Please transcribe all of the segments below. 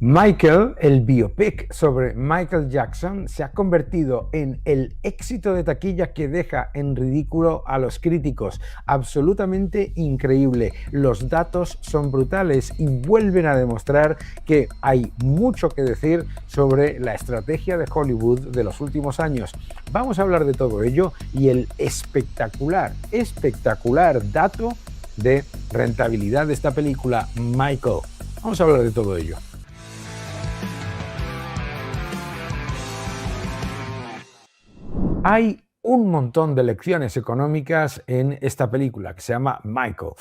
Michael, el biopic sobre Michael Jackson, se ha convertido en el éxito de taquilla que deja en ridículo a los críticos. Absolutamente increíble. Los datos son brutales y vuelven a demostrar que hay mucho que decir sobre la estrategia de Hollywood de los últimos años. Vamos a hablar de todo ello y el espectacular dato de rentabilidad de esta película, Michael. Vamos a hablar de todo ello. Hay un montón de lecciones económicas en esta película que se llama Michael.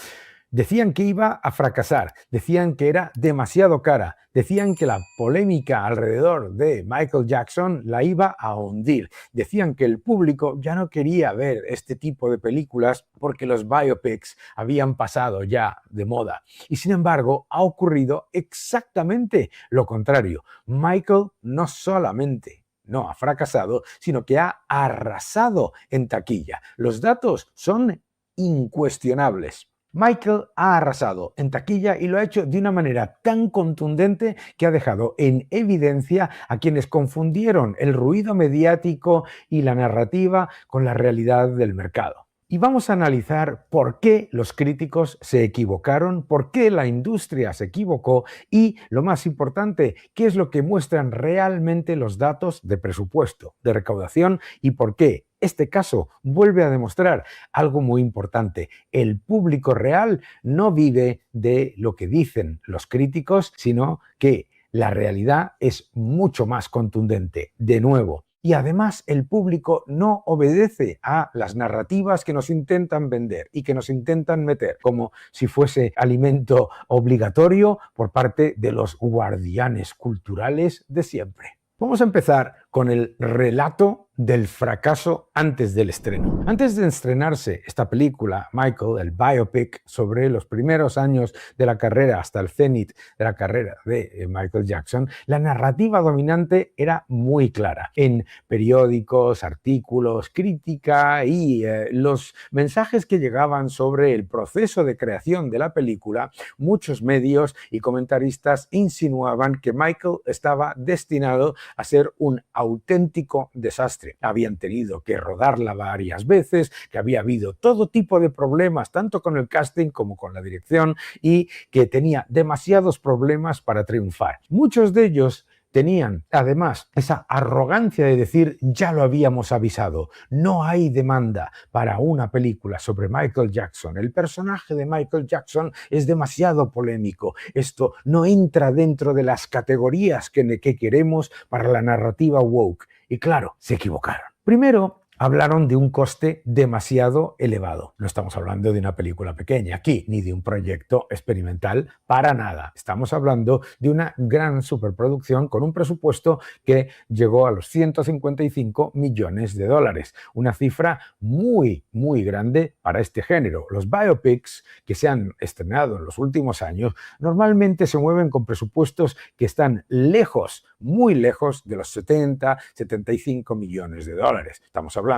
Decían que iba a fracasar, decían que era demasiado cara, decían que la polémica alrededor de Michael Jackson la iba a hundir, decían que el público ya no quería ver este tipo de películas porque los biopics habían pasado ya de moda. Y sin embargo, ha ocurrido exactamente lo contrario. Michael no solamente no ha fracasado, sino que ha arrasado en taquilla. Los datos son incuestionables. Michael ha arrasado en taquilla y lo ha hecho de una manera tan contundente que ha dejado en evidencia a quienes confundieron el ruido mediático y la narrativa con la realidad del mercado. Y vamos a analizar por qué los críticos se equivocaron, por qué la industria se equivocó y, lo más importante, qué es lo que muestran realmente los datos de presupuesto, de recaudación y por qué este caso vuelve a demostrar algo muy importante. El público real no vive de lo que dicen los críticos, sino que la realidad es mucho más contundente. De nuevo, y además el público no obedece a las narrativas que nos intentan vender y que nos intentan meter como si fuese alimento obligatorio por parte de los guardianes culturales de siempre. Vamos a empezar con el relato del fracaso antes del estreno. Antes de estrenarse esta película, Michael, el biopic sobre los primeros años de la carrera hasta el cenit de la carrera de Michael Jackson, la narrativa dominante era muy clara. En periódicos, artículos, crítica y los mensajes que llegaban sobre el proceso de creación de la película, muchos medios y comentaristas insinuaban que Michael estaba destinado a ser un auténtico desastre. Habían tenido que rodarla varias veces, que había habido todo tipo de problemas, tanto con el casting como con la dirección, y que tenía demasiados problemas para triunfar. Muchos de ellos tenían, además, esa arrogancia de decir, ya lo habíamos avisado, no hay demanda para una película sobre Michael Jackson. El personaje de Michael Jackson es demasiado polémico. Esto no entra dentro de las categorías que queremos para la narrativa woke. Y claro, se equivocaron. Primero, hablaron de un coste demasiado elevado. No estamos hablando de una película pequeña aquí, ni de un proyecto experimental para nada. Estamos hablando de una gran superproducción con un presupuesto que llegó a los 155 millones de dólares. Una cifra muy, muy grande para este género. Los biopics que se han estrenado en los últimos años normalmente se mueven con presupuestos que están lejos, muy lejos de los 70, 75 millones de dólares. Estamos hablando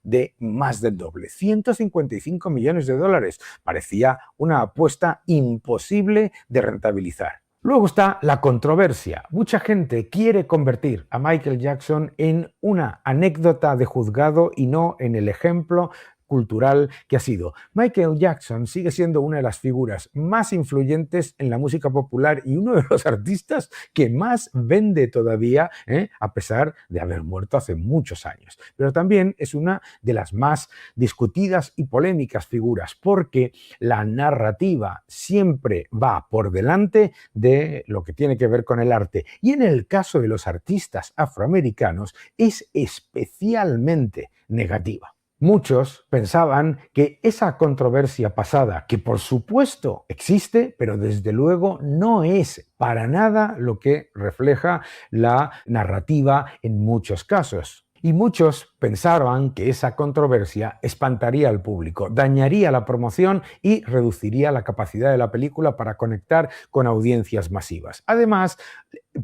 de más del doble, 155 millones de dólares. Parecía una apuesta imposible de rentabilizar. Luego está la controversia. Mucha gente quiere convertir a Michael Jackson en una anécdota de juzgado y no en el ejemplo cultural que ha sido. Michael Jackson sigue siendo una de las figuras más influyentes en la música popular y uno de los artistas que más vende todavía, a pesar de haber muerto hace muchos años. Pero también es una de las más discutidas y polémicas figuras porque la narrativa siempre va por delante de lo que tiene que ver con el arte. Y en el caso de los artistas afroamericanos es especialmente negativa. Muchos pensaban que esa controversia pasada, que por supuesto existe, pero desde luego no es para nada lo que refleja la narrativa en muchos casos. Y muchos pensaban que esa controversia espantaría al público, dañaría la promoción y reduciría la capacidad de la película para conectar con audiencias masivas. Además,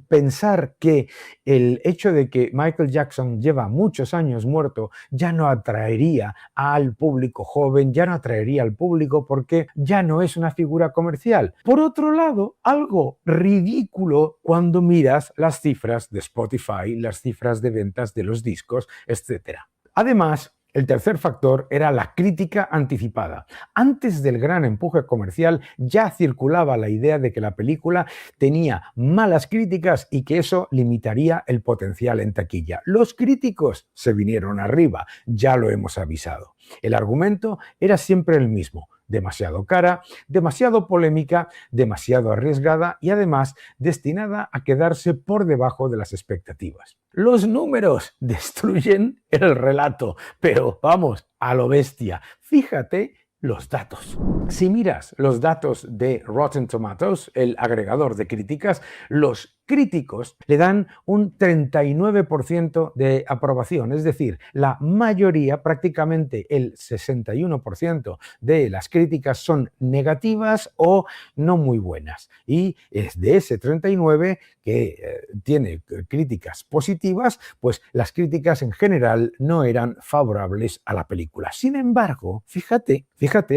pensar que el hecho de que Michael Jackson lleva muchos años muerto ya no atraería al público joven, ya no atraería al público porque ya no es una figura comercial. Por otro lado, algo ridículo cuando miras las cifras de Spotify, las cifras de ventas de los discos, etc. Además, el tercer factor era la crítica anticipada. Antes del gran empuje comercial ya circulaba la idea de que la película tenía malas críticas y que eso limitaría el potencial en taquilla. Los críticos se vinieron arriba, ya lo hemos avisado. El argumento era siempre el mismo: demasiado cara, demasiado polémica, demasiado arriesgada y además destinada a quedarse por debajo de las expectativas. Los números destruyen el relato, pero vamos, a lo bestia. Fíjate los datos. Si miras los datos de Rotten Tomatoes, el agregador de críticas, los críticos le dan un 39% de aprobación, es decir, la mayoría, prácticamente el 61% de las críticas son negativas o no muy buenas. Y es de ese 39 que tiene críticas positivas, pues las críticas en general no eran favorables a la película. Sin embargo, fíjate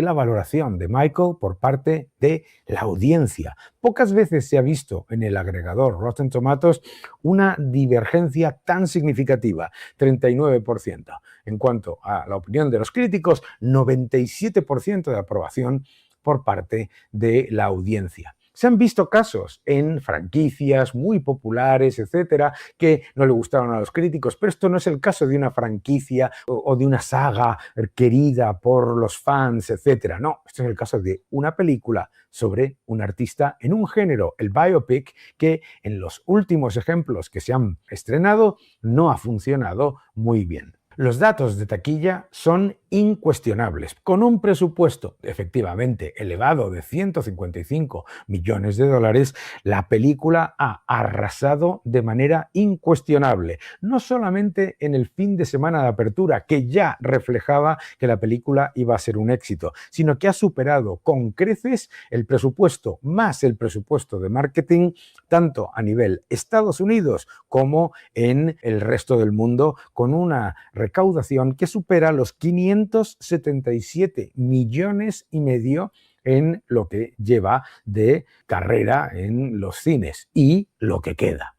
la valoración de Michael por parte de la audiencia. Pocas veces se ha visto en el agregador Rotten Tomatoes una divergencia tan significativa, 39%. En cuanto a la opinión de los críticos, 97% de aprobación por parte de la audiencia. Se han visto casos en franquicias muy populares, etcétera, que no le gustaron a los críticos, pero esto no es el caso de una franquicia o de una saga querida por los fans, etcétera. No, esto es el caso de una película sobre un artista en un género, el biopic, que en los últimos ejemplos que se han estrenado no ha funcionado muy bien. Los datos de taquilla son incuestionables. Con un presupuesto efectivamente elevado de 155 millones de dólares, la película ha arrasado de manera incuestionable, no solamente en el fin de semana de apertura, que ya reflejaba que la película iba a ser un éxito, sino que ha superado con creces el presupuesto más el presupuesto de marketing, tanto a nivel Estados Unidos como en el resto del mundo, con una recaudación que supera los 577 millones y medio en lo que lleva de carrera en los cines y lo que queda.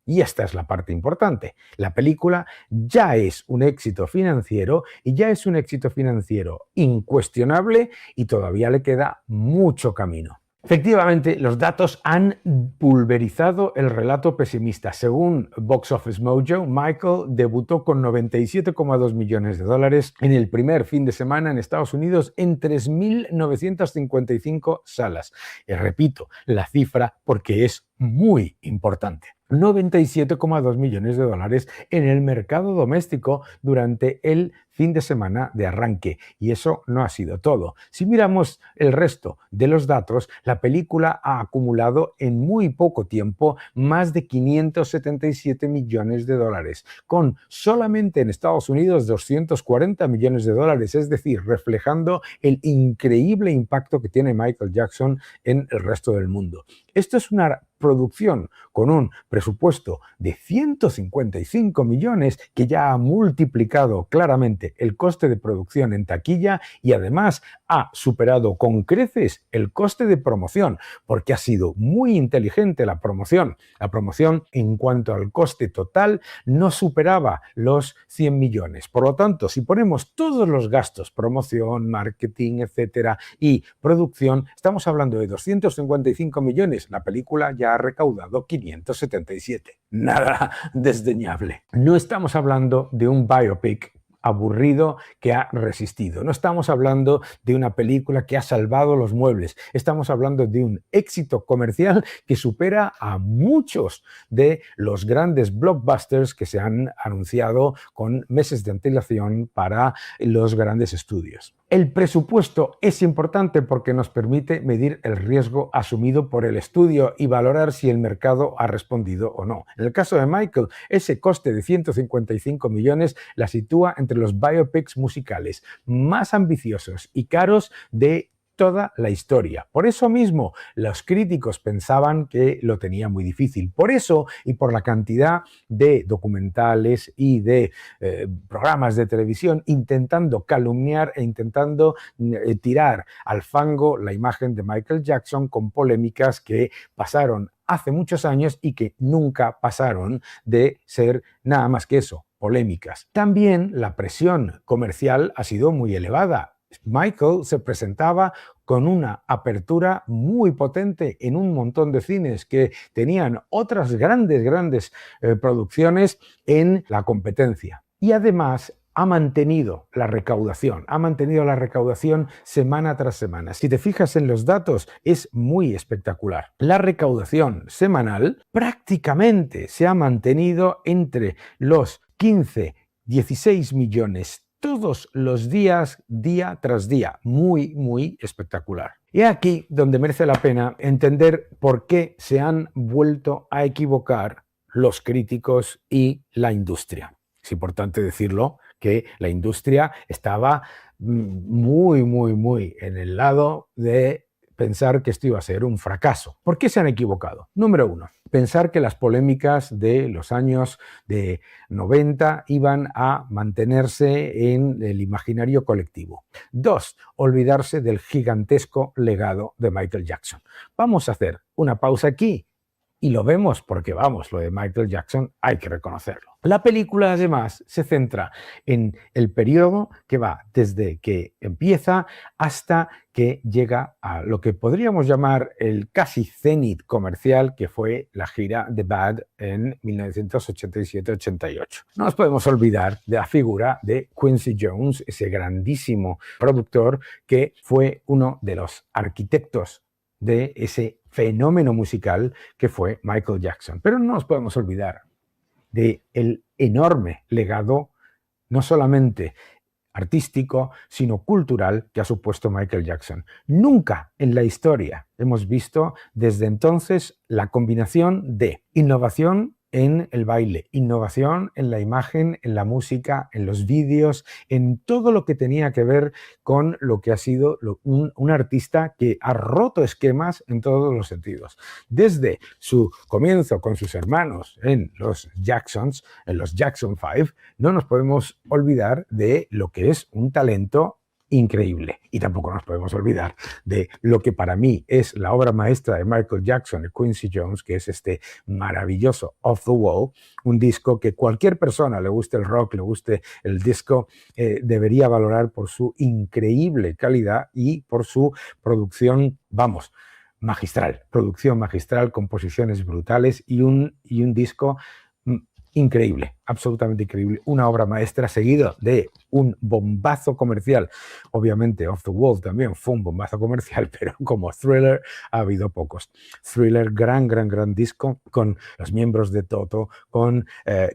Y esta es la parte importante. La película ya es un éxito financiero y ya es un éxito financiero incuestionable y todavía le queda mucho camino. Efectivamente, los datos han pulverizado el relato pesimista. Según Box Office Mojo, Michael debutó con 97,2 millones de dólares en el primer fin de semana en Estados Unidos en 3.955 salas. Y repito la cifra porque es muy importante. 97,2 millones de dólares en el mercado doméstico durante el fin de semana de arranque. Y eso no ha sido todo. Si miramos el resto de los datos, la película ha acumulado en muy poco tiempo más de 577 millones de dólares, con solamente en Estados Unidos 240 millones de dólares, es decir, reflejando el increíble impacto que tiene Michael Jackson en el resto del mundo. Esto es una producción con un presupuesto de 155 millones que ya ha multiplicado claramente el coste de producción en taquilla y además ha superado con creces el coste de promoción, porque ha sido muy inteligente la promoción. La promoción en cuanto al coste total no superaba los 100 millones. Por lo tanto, si ponemos todos los gastos, promoción, marketing, etcétera, y producción, estamos hablando de 255 millones. La película ya ha recaudado 577. Nada desdeñable. No estamos hablando de un biopic aburrido que ha resistido. No estamos hablando de una película que ha salvado los muebles. Estamos hablando de un éxito comercial que supera a muchos de los grandes blockbusters que se han anunciado con meses de antelación para los grandes estudios. El presupuesto es importante porque nos permite medir el riesgo asumido por el estudio y valorar si el mercado ha respondido o no. En el caso de Michael, ese coste de 155 millones la sitúa entre los biopics musicales más ambiciosos y caros de toda la historia. Por eso mismo, los críticos pensaban que lo tenía muy difícil. Por eso, y por la cantidad de documentales y de programas de televisión intentando calumniar e intentando tirar al fango la imagen de Michael Jackson con polémicas que pasaron hace muchos años y que nunca pasaron de ser nada más que eso, polémicas. También la presión comercial ha sido muy elevada. Michael se presentaba con una apertura muy potente en un montón de cines que tenían otras grandes producciones en la competencia. Y además ha mantenido la recaudación semana tras semana. Si te fijas en los datos, es muy espectacular. La recaudación semanal prácticamente se ha mantenido entre los 15-16 millones todos los días, día tras día. Muy espectacular. Y aquí donde merece la pena entender por qué se han vuelto a equivocar los críticos y la industria. Es importante decirlo, que la industria estaba muy en el lado de pensar que esto iba a ser un fracaso. ¿Por qué se han equivocado? Número uno, pensar que las polémicas de los años de 90 iban a mantenerse en el imaginario colectivo. Dos, olvidarse del gigantesco legado de Michael Jackson. Vamos a hacer una pausa aquí. Y lo vemos porque, vamos, lo de Michael Jackson hay que reconocerlo. La película, además, se centra en el periodo que va desde que empieza hasta que llega a lo que podríamos llamar el casi cenit comercial, que fue la gira de Bad en 1987-88. No nos podemos olvidar de la figura de Quincy Jones, ese grandísimo productor que fue uno de los arquitectos de ese fenómeno musical que fue Michael Jackson. Pero no nos podemos olvidar del enorme legado, no solamente artístico, sino cultural que ha supuesto Michael Jackson. Nunca en la historia hemos visto desde entonces la combinación de innovación en el baile, innovación en la imagen, en la música, en los vídeos, en todo lo que tenía que ver con lo que ha sido un artista que ha roto esquemas en todos los sentidos. Desde su comienzo con sus hermanos en los Jacksons, en los Jackson 5, no nos podemos olvidar de lo que es un talento increíble. Y tampoco nos podemos olvidar de lo que para mí es la obra maestra de Michael Jackson y Quincy Jones, que es este maravilloso Off the Wall, un disco que cualquier persona, le guste el rock, le guste el disco, debería valorar por su increíble calidad y por su producción, vamos, magistral, producción magistral, composiciones brutales y un disco increíble, absolutamente increíble, una obra maestra seguido de un bombazo comercial. Obviamente Off the Wall también fue un bombazo comercial, pero como Thriller ha habido pocos. Thriller, gran disco con los miembros de Toto, con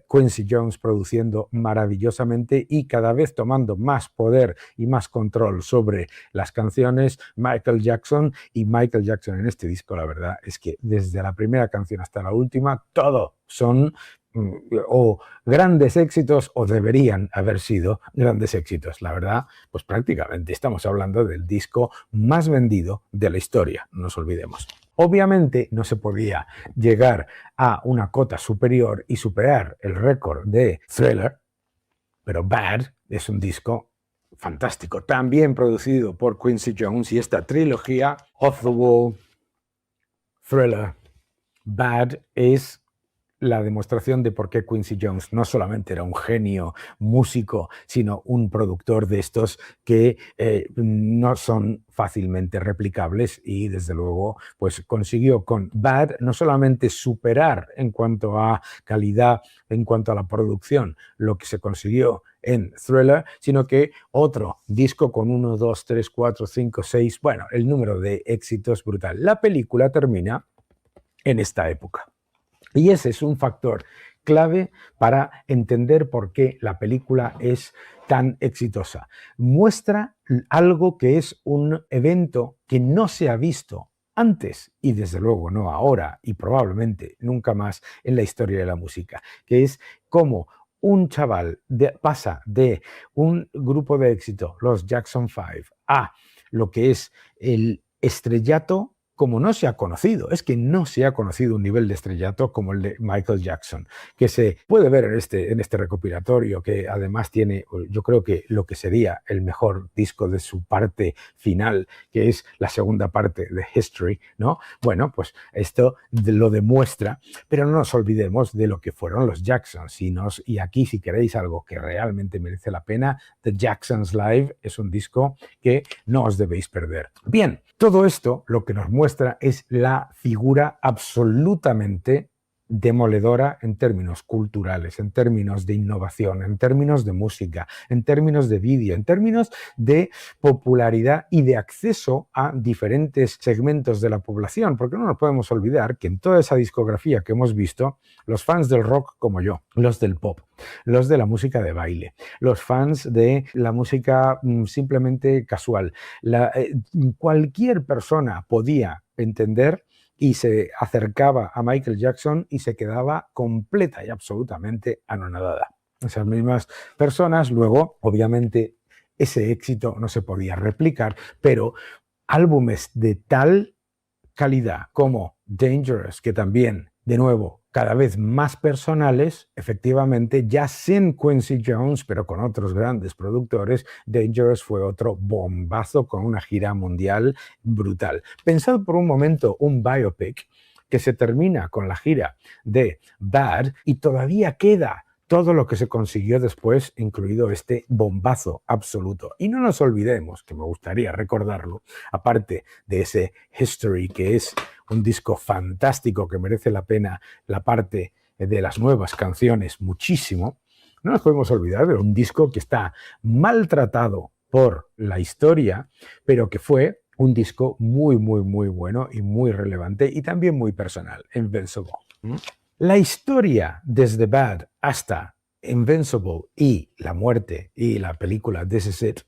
Quincy Jones produciendo maravillosamente y cada vez tomando más poder y más control sobre las canciones. Michael Jackson en este disco, la verdad es que desde la primera canción hasta la última, todo son o grandes éxitos o deberían haber sido grandes éxitos. La verdad, pues prácticamente estamos hablando del disco más vendido de la historia, no nos olvidemos. Obviamente no se podía llegar a una cota superior y superar el récord de Thriller, pero Bad es un disco fantástico, también producido por Quincy Jones, y esta trilogía, Off the Wall, Thriller, Bad, es la demostración de por qué Quincy Jones no solamente era un genio músico, sino un productor de estos que no son fácilmente replicables, y desde luego pues consiguió con Bad no solamente superar en cuanto a calidad, en cuanto a la producción, lo que se consiguió en Thriller, sino que otro disco con 1, 2, 3, 4, 5, 6, bueno, el número de éxitos brutal. La película termina en esta época. Y ese es un factor clave para entender por qué la película es tan exitosa. Muestra algo que es un evento que no se ha visto antes y desde luego no ahora y probablemente nunca más en la historia de la música, que es cómo un chaval pasa de un grupo de éxito, los Jackson 5, a lo que es el estrellato como no se ha conocido. Es que no se ha conocido un nivel de estrellato como el de Michael Jackson, que se puede ver en este recopilatorio, que además tiene, yo creo que lo que sería el mejor disco de su parte final, que es la segunda parte de History, ¿no? Bueno, pues esto lo demuestra, pero no nos olvidemos de lo que fueron los Jacksons. Y aquí, si queréis algo que realmente merece la pena, The Jacksons Live es un disco que no os debéis perder. Bien, todo esto lo que nos muestra es la figura absolutamente demoledora en términos culturales, en términos de innovación, en términos de música, en términos de vídeo, en términos de popularidad y de acceso a diferentes segmentos de la población, porque no nos podemos olvidar que en toda esa discografía que hemos visto, los fans del rock como yo, los del pop, los de la música de baile, los fans de la música simplemente casual, cualquier persona podía entender y se acercaba a Michael Jackson y se quedaba completa y absolutamente anonadada. Esas mismas personas luego, obviamente, ese éxito no se podía replicar, pero álbumes de tal calidad como Dangerous, que también, de nuevo, cada vez más personales, efectivamente, ya sin Quincy Jones, pero con otros grandes productores, Dangerous fue otro bombazo con una gira mundial brutal. Pensad por un momento un biopic que se termina con la gira de Bad y todavía queda todo lo que se consiguió después, incluido este bombazo absoluto. Y no nos olvidemos, que me gustaría recordarlo, aparte de ese History, que es un disco fantástico que merece la pena la parte de las nuevas canciones muchísimo, no nos podemos olvidar de un disco que está maltratado por la historia, pero que fue un disco muy, muy, muy bueno y muy relevante y también muy personal, Invincible. La historia desde Bad hasta Invincible y la muerte y la película This Is It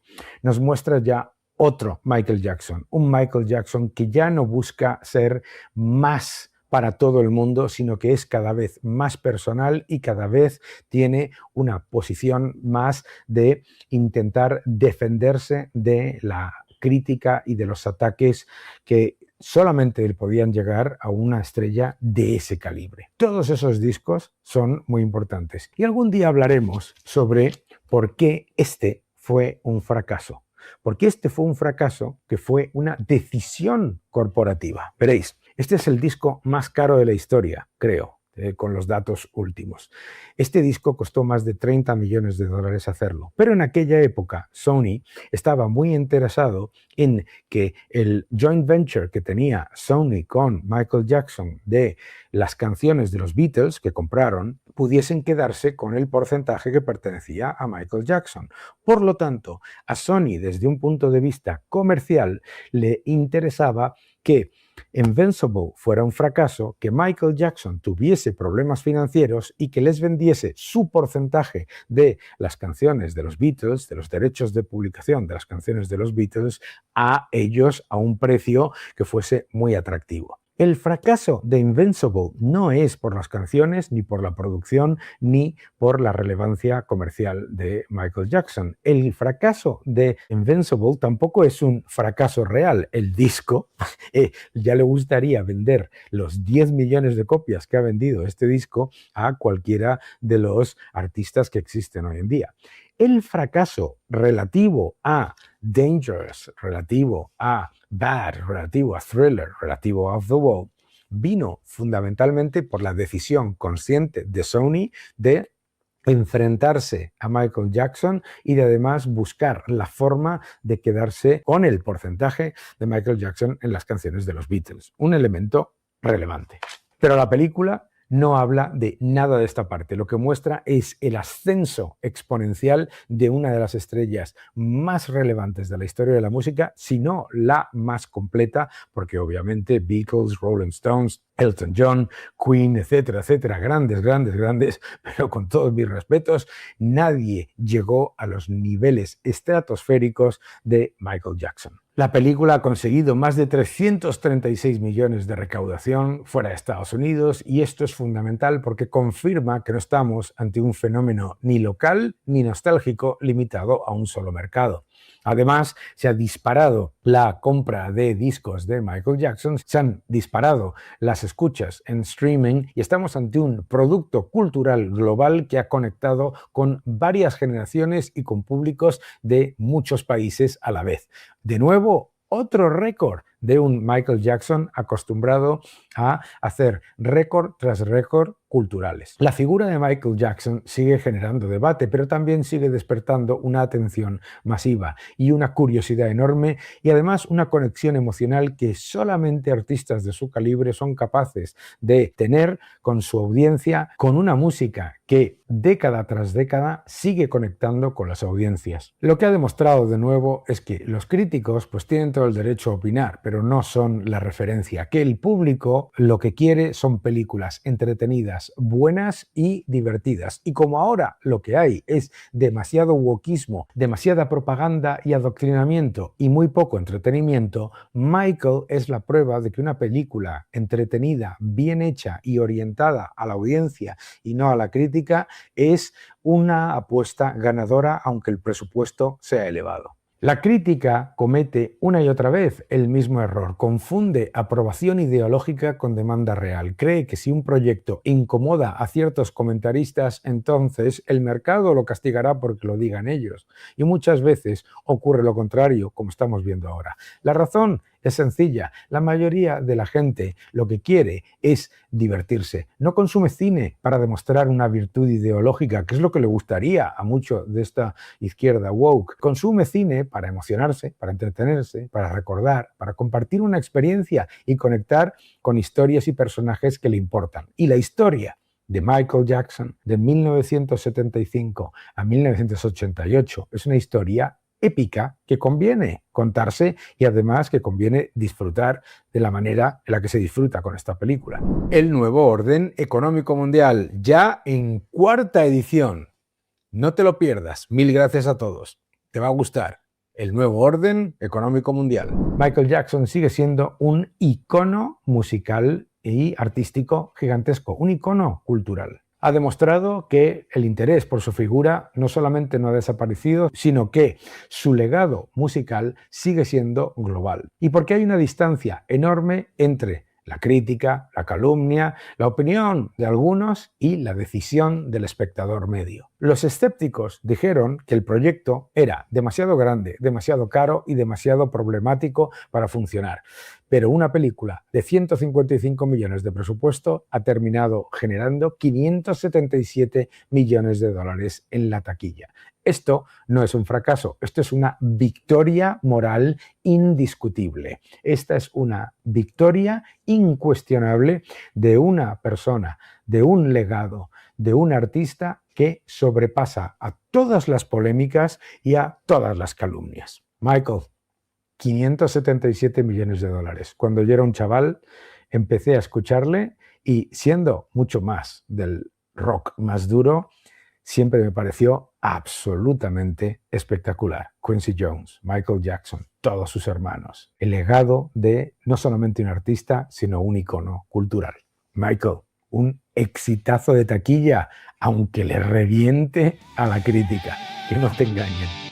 nos muestra ya otro Michael Jackson, un Michael Jackson que ya no busca ser más para todo el mundo, sino que es cada vez más personal y cada vez tiene una posición más de intentar defenderse de la crítica y de los ataques que solamente podían llegar a una estrella de ese calibre. Todos esos discos son muy importantes y algún día hablaremos sobre por qué este fue un fracaso. Porque este fue un fracaso que fue una decisión corporativa. Veréis, este es el disco más caro de la historia, creo, con los datos últimos. Este disco costó más de 30 millones de dólares hacerlo, pero en aquella época Sony estaba muy interesado en que el joint venture que tenía Sony con Michael Jackson de las canciones de los Beatles que compraron pudiesen quedarse con el porcentaje que pertenecía a Michael Jackson. Por lo tanto, a Sony, desde un punto de vista comercial, le interesaba que Invincible fuera un fracaso, que Michael Jackson tuviese problemas financieros y que les vendiese su porcentaje de las canciones de los Beatles, de los derechos de publicación de las canciones de los Beatles, a ellos a un precio que fuese muy atractivo. El fracaso de Invincible no es por las canciones, ni por la producción, ni por la relevancia comercial de Michael Jackson. El fracaso de Invincible tampoco es un fracaso real. El disco, ya le gustaría vender los 10 millones de copias que ha vendido este disco a cualquiera de los artistas que existen hoy en día. El fracaso relativo a Dangerous, relativo a Bad, relativo a Thriller, relativo a Off the Wall, vino fundamentalmente por la decisión consciente de Sony de enfrentarse a Michael Jackson y de además buscar la forma de quedarse con el porcentaje de Michael Jackson en las canciones de los Beatles. Un elemento relevante. Pero la película no habla de nada de esta parte. Lo que muestra es el ascenso exponencial de una de las estrellas más relevantes de la historia de la música, si no la más completa, porque obviamente Beatles, Rolling Stones, Elton John, Queen, etcétera, etcétera, grandes, grandes, grandes, pero con todos mis respetos, nadie llegó a los niveles estratosféricos de Michael Jackson. La película ha conseguido más de 336 millones de recaudación fuera de Estados Unidos y esto es fundamental porque confirma que no estamos ante un fenómeno ni local ni nostálgico limitado a un solo mercado. Además, se ha disparado la compra de discos de Michael Jackson, se han disparado las escuchas en streaming y estamos ante un producto cultural global que ha conectado con varias generaciones y con públicos de muchos países a la vez. De nuevo, otro récord de un Michael Jackson acostumbrado a hacer récord tras récord culturales. La figura de Michael Jackson sigue generando debate, pero también sigue despertando una atención masiva y una curiosidad enorme y además una conexión emocional que solamente artistas de su calibre son capaces de tener con su audiencia, con una música que década tras década sigue conectando con las audiencias. Lo que ha demostrado de nuevo es que los críticos pues tienen todo el derecho a opinar, pero no son la referencia, que el público lo que quiere son películas entretenidas, buenas y divertidas. Y como ahora lo que hay es demasiado wokismo, demasiada propaganda y adoctrinamiento y muy poco entretenimiento, Michael es la prueba de que una película entretenida, bien hecha y orientada a la audiencia y no a la crítica es una apuesta ganadora, aunque el presupuesto sea elevado. La crítica comete una y otra vez el mismo error, confunde aprobación ideológica con demanda real, cree que si un proyecto incomoda a ciertos comentaristas, entonces el mercado lo castigará porque lo digan ellos. Y muchas veces ocurre lo contrario, como estamos viendo ahora. La razón es sencilla, la mayoría de la gente lo que quiere es divertirse, no consume cine para demostrar una virtud ideológica, que es lo que le gustaría a mucho de esta izquierda woke. Consume cine para emocionarse, para entretenerse, para recordar, para compartir una experiencia y conectar con historias y personajes que le importan. Y la historia de Michael Jackson de 1975 a 1988 es una historia épica que conviene contarse y además que conviene disfrutar de la manera en la que se disfruta con esta película. El nuevo orden económico mundial, ya en 4ª edición. No te lo pierdas. Mil gracias a todos. Te va a gustar. El nuevo orden económico mundial. Michael Jackson sigue siendo un icono musical y artístico gigantesco, un icono cultural. Ha demostrado que el interés por su figura no solamente no ha desaparecido, sino que su legado musical sigue siendo global. Y porque hay una distancia enorme entre la crítica, la calumnia, la opinión de algunos y la decisión del espectador medio. Los escépticos dijeron que el proyecto era demasiado grande, demasiado caro y demasiado problemático para funcionar. Pero una película de 155 millones de presupuesto ha terminado generando 577 millones de dólares en la taquilla. Esto no es un fracaso, esto es una victoria moral indiscutible. Esta es una victoria incuestionable de una persona, de un legado, de un artista que sobrepasa a todas las polémicas y a todas las calumnias. Michael, 577 millones de dólares. Cuando yo era un chaval, empecé a escucharle y siendo mucho más del rock más duro, siempre me pareció absolutamente espectacular. Quincy Jones, Michael Jackson, todos sus hermanos. El legado de no solamente un artista, sino un icono cultural. Michael, un exitazo de taquilla, aunque le reviente a la crítica. Que no te engañen.